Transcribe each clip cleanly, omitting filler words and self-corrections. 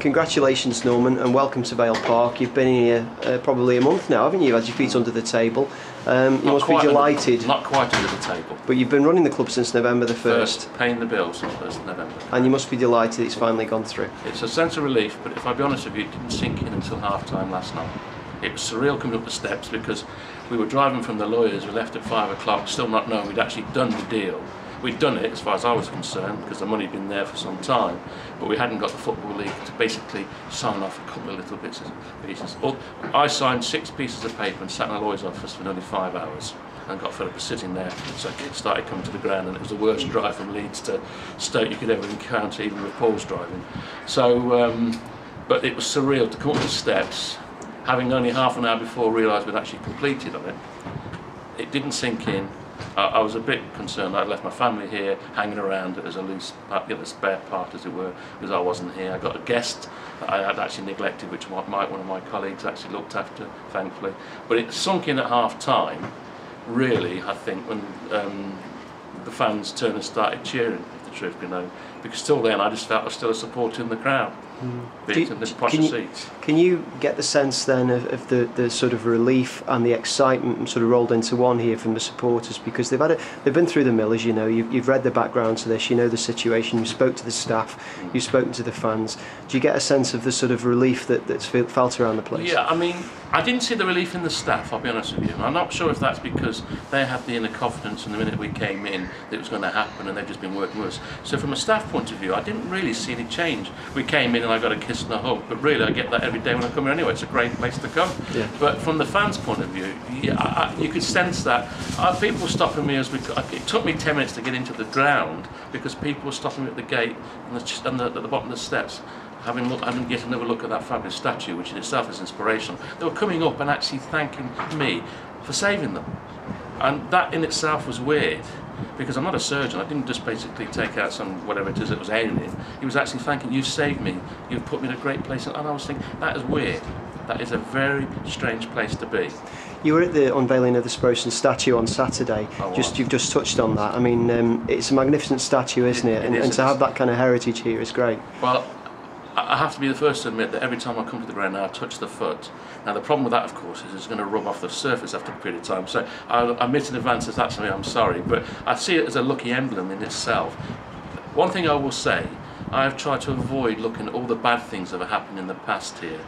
congratulations, Norman, and welcome to Vale Park. You've been here probably a month now, haven't you? You've had your feet under the table. You must be delighted. Not quite under the table. But you've been running the club since November the 1st. Paying the bills since 1st November. And you must be delighted it's finally gone through. It's a sense of relief, but if I'll be honest with you, it didn't sink in until half-time last night. It was surreal coming up the steps because we were driving from the lawyers, we left at 5 o'clock, still not knowing we'd actually done the deal. We'd done it as far as I was concerned because the money had been there for some time, but we hadn't got the Football League to basically sign off a couple of little bits and pieces. I signed 6 pieces of paper and sat in the lawyer's office for nearly 5 hours and got fed up with sitting there, so it started coming to the ground, and it was the worst drive from Leeds to Stoke you could ever encounter, even with Paul's driving. So, but it was surreal to come up the steps, having only half an hour before realised we'd actually completed on it. It didn't sink in. I was a bit concerned. I'd left my family here hanging around as a loose, a spare part as it were, because I wasn't here. I got a guest that I had actually neglected, which one of my colleagues actually looked after, thankfully. But it sunk in at half time, really, I think, when the fans turned and started cheering, if the truth be known, because till then I just felt I was still a supporter in the crowd. Can you get the sense then of the sort of relief and the excitement sort of rolled into one here from the supporters, because they've been through the mill, as you know, you've read the background to this, you know the situation, you spoke to the staff, you've spoken to the fans. Do you get a sense of the sort of relief that's felt around the place? Yeah, I mean, I didn't see the relief in the staff, I'll be honest with you. I'm not sure if that's because they had the inner confidence from the minute we came in that it was going to happen, and they've just been working with us. So from a staff point of view, I didn't really see any change. We came in and I got a kiss and a hug, but really I get that every day when I come here anyway. It's a great place to come. Yeah. But from the fans' point of view, you could sense that. People were stopping me as it took me 10 minutes to get into the ground because people were stopping me at the gate and at the bottom of the steps. Having yet another look at that fabulous statue, which in itself is inspirational. They were coming up and actually thanking me for saving them. And that in itself was weird, because I'm not a surgeon. I didn't just basically take out some whatever it is that was ailing him. He was actually thanking, you've saved me, you've put me in a great place. And I was thinking, that is weird. That is a very strange place to be. You were at the unveiling of the Sproston statue on Saturday. You've just touched on that. I mean, it's a magnificent statue, isn't it? And to have that kind of heritage here is great. Well, I have to be the first to admit that every time I come to the ground now I touch the foot. Now the problem with that, of course, is it's going to rub off the surface after a period of time. So I'll admit in advance that that's something I'm sorry, but I see it as a lucky emblem in itself. One thing I will say, I have tried to avoid looking at all the bad things that have happened in the past here.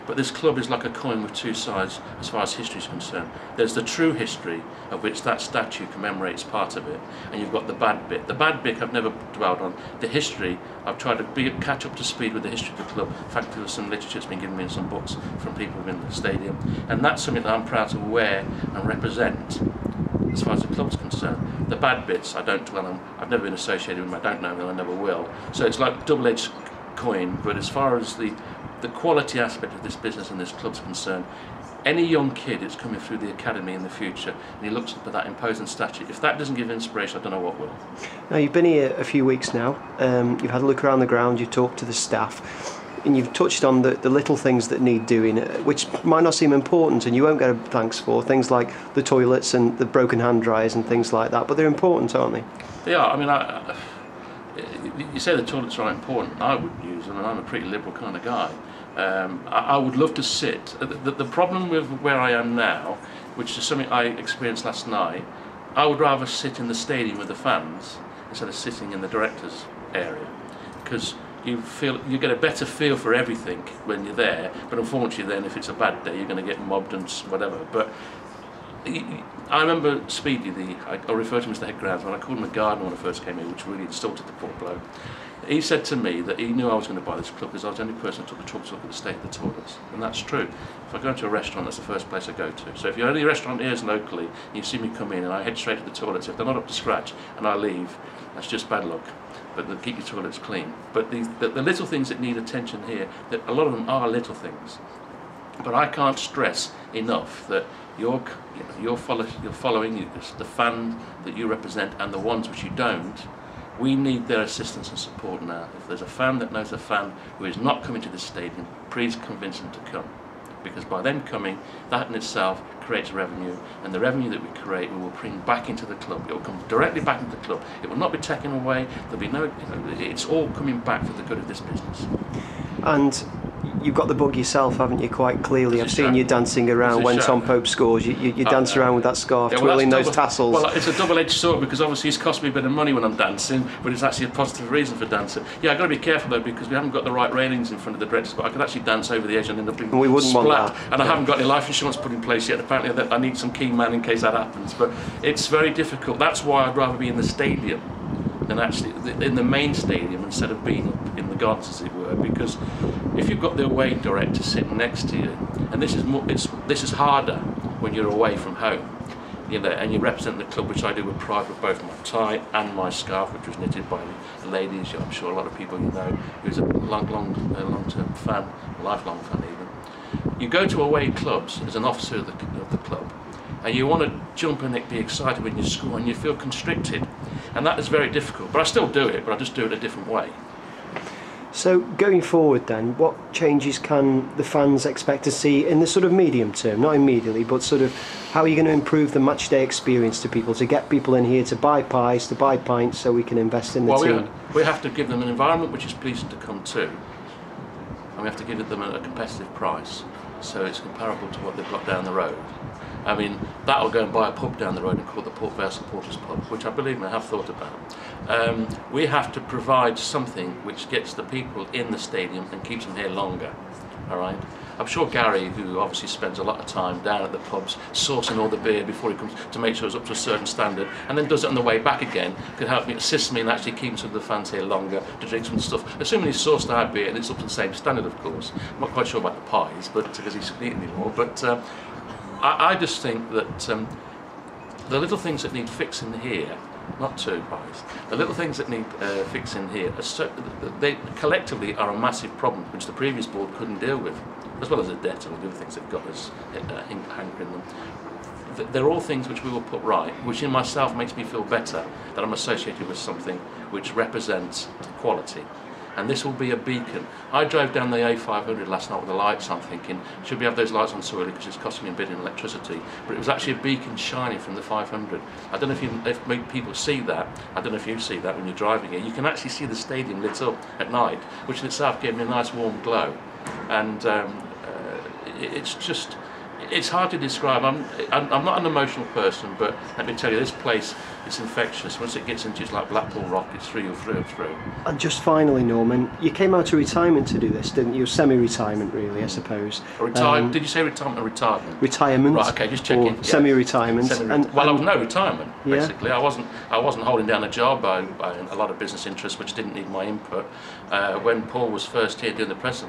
But this club is like a coin with two sides as far as history is concerned. There's the true history, of which that statue commemorates part of it, and you've got the bad bit. The bad bit I've never dwelled on. The history, I've tried to catch up to speed with the history of the club. In fact, there's some literature that's been given me in some books from people within the stadium, and that's something that I'm proud to wear and represent as far as the club's concerned. The bad bits I don't dwell on. I've never been associated with them, I don't know them, and I never will. So it's like a double-edged coin, but as far as the quality aspect of this business and this club's concerned, any young kid that's coming through the academy in the future and he looks up at that imposing statue, if that doesn't give inspiration, I don't know what will. Now, you've been here a few weeks now, you've had a look around the ground, you've talked to the staff, and you've touched on the little things that need doing, which might not seem important and you won't get a thanks for, things like the toilets and the broken hand dryers and things like that, but they're important, aren't they? They are. I mean, you say the toilets are important. I wouldn't use them, and I'm a pretty liberal kind of guy. I would love to sit. The problem with where I am now, which is something I experienced last night, I would rather sit in the stadium with the fans instead of sitting in the directors' area, because you get a better feel for everything when you're there. But unfortunately, then if it's a bad day, you're going to get mobbed and whatever. But I remember Speedy, I refer to him as the head groundsman, I called him a gardener when I first came here, which really distorted the poor bloke. He said to me that he knew I was going to buy this club because I was the only person who took the trouble to look at the state of the toilets. And that's true. If I go into a restaurant, that's the first place I go to. So if you're only a restaurant here locally, and you see me come in and I head straight to the toilets, if they're not up to scratch and I leave, that's just bad luck. But they'll keep your toilets clean. But the little things that need attention here, that a lot of them are little things. But I can't stress enough that you're following the fan that you represent and the ones which you don't. We need their assistance and support now. If there's a fan that knows a fan who is not coming to this stadium, please convince them to come. Because by them coming, that in itself creates revenue, and the revenue that we create we will bring back into the club. It will come directly back into the club. It will not be taken away. There'll be no, it's all coming back for the good of this business. And you've got the bug yourself, haven't you, quite clearly? I've seen you dancing around when Tom Pope scores. You dance around with that scarf, twirling those tassels. Well, it's a double-edged sword, because obviously it's cost me a bit of money when I'm dancing, but it's actually a positive reason for dancing. Yeah, I've got to be careful though, because we haven't got the right railings in front of the dread spot. I could actually dance over the edge and end up being we wouldn't splat. want that. And I haven't got any life insurance put in place yet. Apparently I need some key man in case that happens. But it's very difficult. That's why I'd rather be in the stadium than actually in the main stadium, instead of being up in the gardens, as it were, because if you've got the away director sitting next to you, and this is harder when you're away from home, you know, and you represent the club, which I do with pride, with both my tie and my scarf, which was knitted by a lady, I'm sure a lot of people you know, who's a long-term fan, a lifelong fan even. You go to away clubs as an officer of the club, and you want to jump and be excited when you score, and you feel constricted, and that is very difficult. But I still do it, but I just do it a different way. So going forward then, what changes can the fans expect to see in the sort of medium term, not immediately, but sort of how are you going to improve the match day experience to people, to get people in here to buy pies, to buy pints, so we can invest in the team? We have to give them an environment which is pleasing to come to, and we have to give them a competitive price, so it's comparable to what they've got down the road. I mean, that'll go and buy a pub down the road and call the Vale Supporters Club, which I believe I have thought about. We have to provide something which gets the people in the stadium and keeps them here longer. All right. I'm sure Gary, who obviously spends a lot of time down at the pubs sourcing all the beer before he comes to make sure it's up to a certain standard, and then does it on the way back again, can help me, assist me in actually keeping some of the fans here longer to drink some stuff. Assuming he's sourced our beer and it's up to the same standard, of course. I'm not quite sure about the pies, but because he shouldn't eat anymore. But I just think that the little things that need fixing here, not two pies, the little things that need fixing here, they collectively are a massive problem which the previous board couldn't deal with, as well as the debt and the other things they've got as hankering them. They're all things which we will put right, which in myself makes me feel better that I'm associated with something which represents quality. And this will be a beacon. I drove down the A500 last night with the lights on, thinking, should we have those lights on so early because it's costing me a bit in electricity? But it was actually a beacon shining from the 500. I don't know if people see that. I don't know if you see that when you're driving here. You can actually see the stadium lit up at night, which in itself gave me a nice warm glow. And it's hard to describe. I'm not an emotional person, but let me tell you, this place is infectious. Once it gets into it's like Blackpool Rock, it's through and through and through. And just finally, Norman, you came out of retirement to do this, didn't you? Semi-retirement, really, I suppose. Did you say retirement or retirement? Retirement. Right. Okay, just checking. Yeah. Semi-retirement. Well, I was no retirement basically. Yeah. I wasn't holding down a job. I a lot of business interests which didn't need my input. When Paul was first here doing the press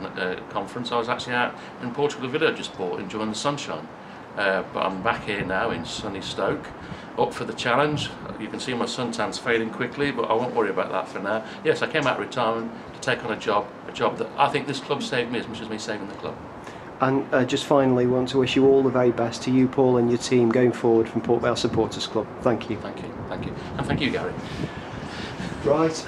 conference, I was actually out in Portugal, a villa just bought, enjoying the sunshine. But I'm back here now in sunny Stoke, up for the challenge. You can see my suntan's fading quickly, but I won't worry about that for now. Yes, I came out of retirement to take on a job that I think this club saved me as much as me saving the club. And just finally, want to wish you all the very best to you, Paul, and your team going forward from Vale Supporters Club. Thank you. Thank you. Thank you. And thank you, Gary. Right.